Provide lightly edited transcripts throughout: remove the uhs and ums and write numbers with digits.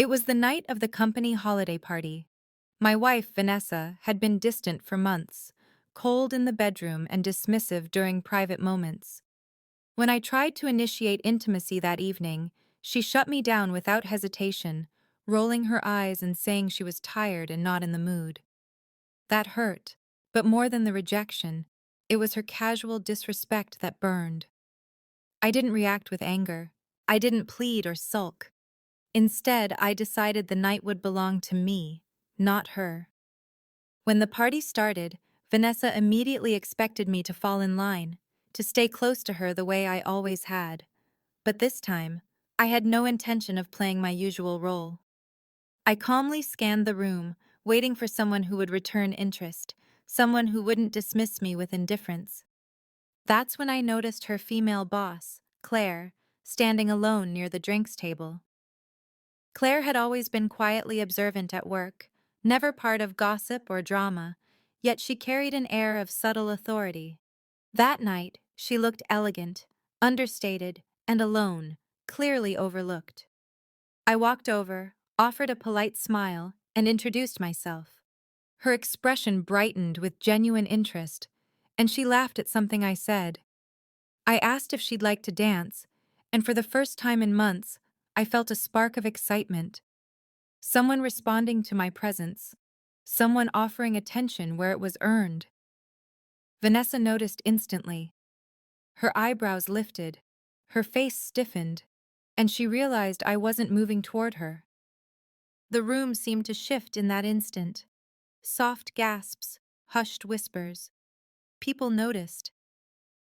It was the night of the company holiday party. My wife, Vanessa, had been distant for months, cold in the bedroom and dismissive during private moments. When I tried to initiate intimacy that evening, she shut me down without hesitation, rolling her eyes and saying she was tired and not in the mood. That hurt, but more than the rejection, it was her casual disrespect that burned. I didn't react with anger. I didn't plead or sulk. Instead, I decided the night would belong to me, not her. When the party started, Vanessa immediately expected me to fall in line, to stay close to her the way I always had. But this time, I had no intention of playing my usual role. I calmly scanned the room, waiting for someone who would return interest, someone who wouldn't dismiss me with indifference. That's when I noticed her female boss, Claire, standing alone near the drinks table. Claire had always been quietly observant at work, never part of gossip or drama, yet she carried an air of subtle authority. That night, she looked elegant, understated, and alone, clearly overlooked. I walked over, offered a polite smile, and introduced myself. Her expression brightened with genuine interest, and she laughed at something I said. I asked if she'd like to dance, and for the first time in months, I felt a spark of excitement. Someone responding to my presence. Someone offering attention where it was earned. Vanessa noticed instantly. Her eyebrows lifted, her face stiffened, and she realized I wasn't moving toward her. The room seemed to shift in that instant. Soft gasps, hushed whispers. People noticed.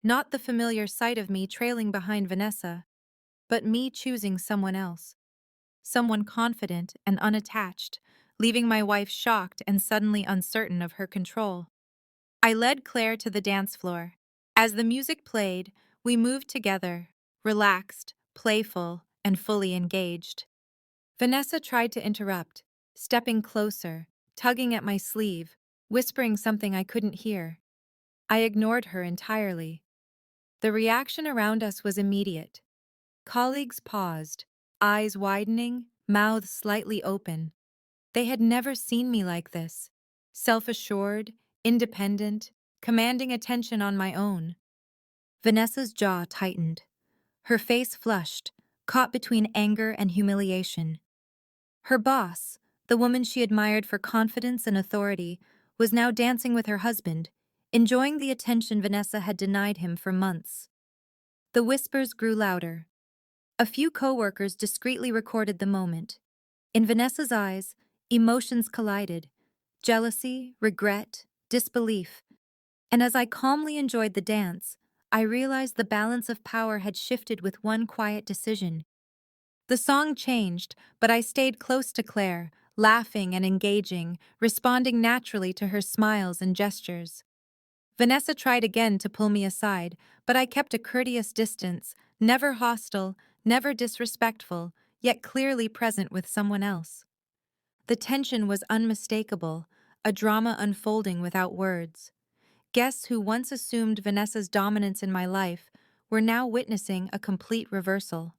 Not the familiar sight of me trailing behind Vanessa, but me choosing someone else. Someone confident and unattached, leaving my wife shocked and suddenly uncertain of her control. I led Claire to the dance floor. As the music played, we moved together, relaxed, playful, and fully engaged. Vanessa tried to interrupt, stepping closer, tugging at my sleeve, whispering something I couldn't hear. I ignored her entirely. The reaction around us was immediate. Colleagues paused, eyes widening, mouths slightly open. They had never seen me like this. Self-assured, independent, commanding attention on my own. Vanessa's jaw tightened. Her face flushed, caught between anger and humiliation. Her boss, the woman she admired for confidence and authority, was now dancing with her husband, enjoying the attention Vanessa had denied him for months. The whispers grew louder. A few coworkers discreetly recorded the moment. In Vanessa's eyes, emotions collided: jealousy, regret, disbelief. And as I calmly enjoyed the dance, I realized the balance of power had shifted with one quiet decision. The song changed, but I stayed close to Claire, laughing and engaging, responding naturally to her smiles and gestures. Vanessa tried again to pull me aside, but I kept a courteous distance, never hostile, never disrespectful, yet clearly present with someone else. The tension was unmistakable, a drama unfolding without words. Guests who once assumed Vanessa's dominance in my life were now witnessing a complete reversal.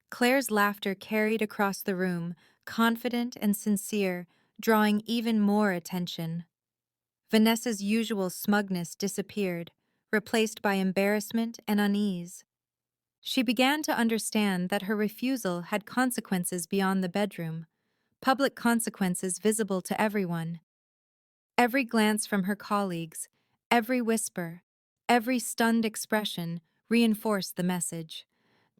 Claire's laughter carried across the room, confident and sincere, drawing even more attention. Vanessa's usual smugness disappeared, replaced by embarrassment and unease. She began to understand that her refusal had consequences beyond the bedroom, public consequences visible to everyone. Every glance from her colleagues, every whisper, every stunned expression reinforced the message.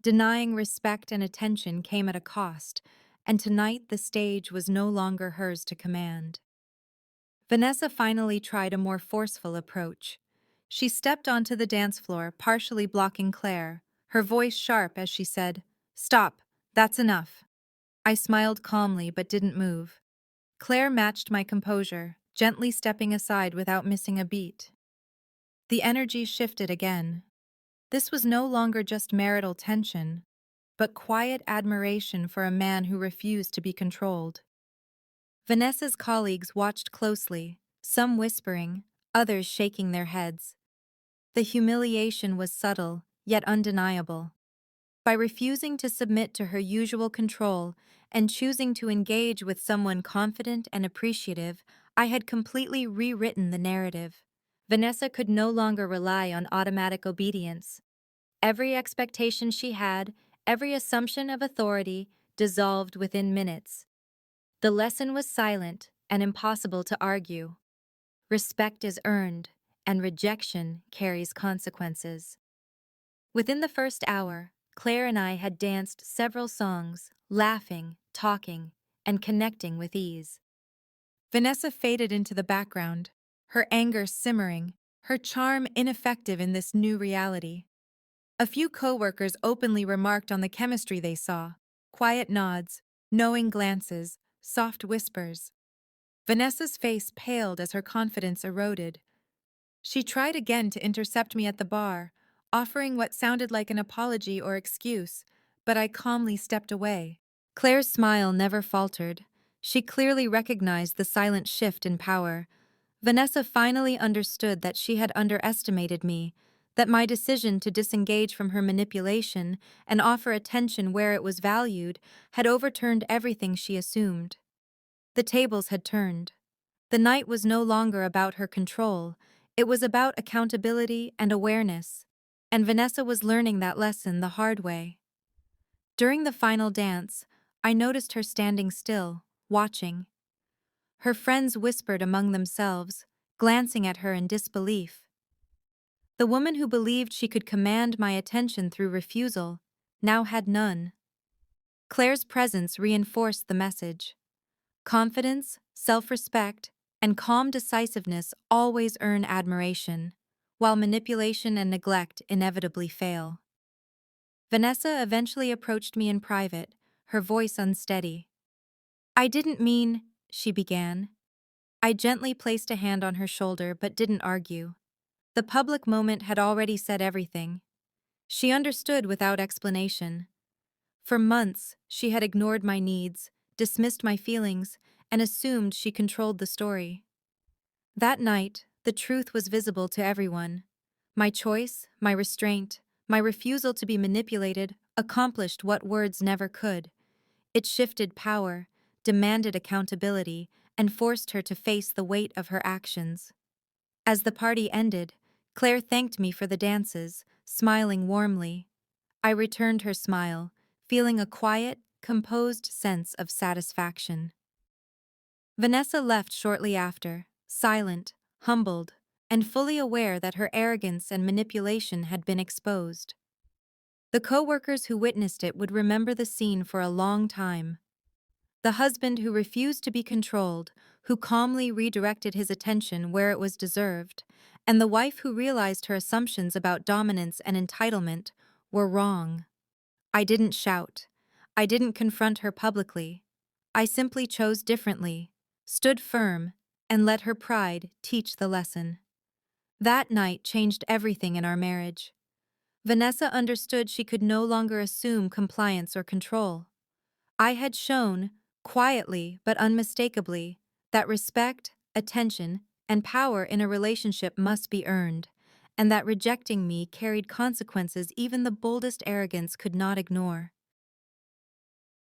Denying respect and attention came at a cost, and tonight the stage was no longer hers to command. Vanessa finally tried a more forceful approach. She stepped onto the dance floor, partially blocking Claire, her voice sharp as she said, "Stop, that's enough." I smiled calmly but didn't move. Claire matched my composure, gently stepping aside without missing a beat. The energy shifted again. This was no longer just marital tension, but quiet admiration for a man who refused to be controlled. Vanessa's colleagues watched closely, some whispering, others shaking their heads. The humiliation was subtle, yet undeniable. By refusing to submit to her usual control and choosing to engage with someone confident and appreciative, I had completely rewritten the narrative. Vanessa could no longer rely on automatic obedience. Every expectation she had, every assumption of authority, dissolved within minutes. The lesson was silent and impossible to argue. Respect is earned, and rejection carries consequences. Within the first hour, Claire and I had danced several songs, laughing, talking, and connecting with ease. Vanessa faded into the background, her anger simmering, her charm ineffective in this new reality. A few coworkers openly remarked on the chemistry they saw: quiet nods, knowing glances, soft whispers. Vanessa's face paled as her confidence eroded. She tried again to intercept me at the bar, offering what sounded like an apology or excuse, but I calmly stepped away. Claire's smile never faltered. She clearly recognized the silent shift in power. Vanessa finally understood that she had underestimated me, that my decision to disengage from her manipulation and offer attention where it was valued had overturned everything she assumed. The tables had turned. The night was no longer about her control, it was about accountability and awareness, and Vanessa was learning that lesson the hard way. During the final dance, I noticed her standing still, watching. Her friends whispered among themselves, glancing at her in disbelief. The woman who believed she could command my attention through refusal now had none. Claire's presence reinforced the message. Confidence, self-respect, and calm decisiveness always earn admiration, while manipulation and neglect inevitably fail. Vanessa eventually approached me in private, her voice unsteady. "I didn't mean," she began. I gently placed a hand on her shoulder but didn't argue. The public moment had already said everything. She understood without explanation. For months, she had ignored my needs, dismissed my feelings, and assumed she controlled the story. That night, the truth was visible to everyone. My choice, my restraint, my refusal to be manipulated accomplished what words never could. It shifted power, demanded accountability, and forced her to face the weight of her actions. As the party ended, Claire thanked me for the dances, smiling warmly. I returned her smile, feeling a quiet, composed sense of satisfaction. Vanessa left shortly after, silent, humbled, and fully aware that her arrogance and manipulation had been exposed. The co-workers who witnessed it would remember the scene for a long time. The husband who refused to be controlled, who calmly redirected his attention where it was deserved, and the wife who realized her assumptions about dominance and entitlement were wrong. I didn't shout. I didn't confront her publicly. I simply chose differently, stood firm, and let her pride teach the lesson. That night changed everything in our marriage. Vanessa understood she could no longer assume compliance or control. I had shown, quietly but unmistakably, that respect, attention, and power in a relationship must be earned, and that rejecting me carried consequences even the boldest arrogance could not ignore.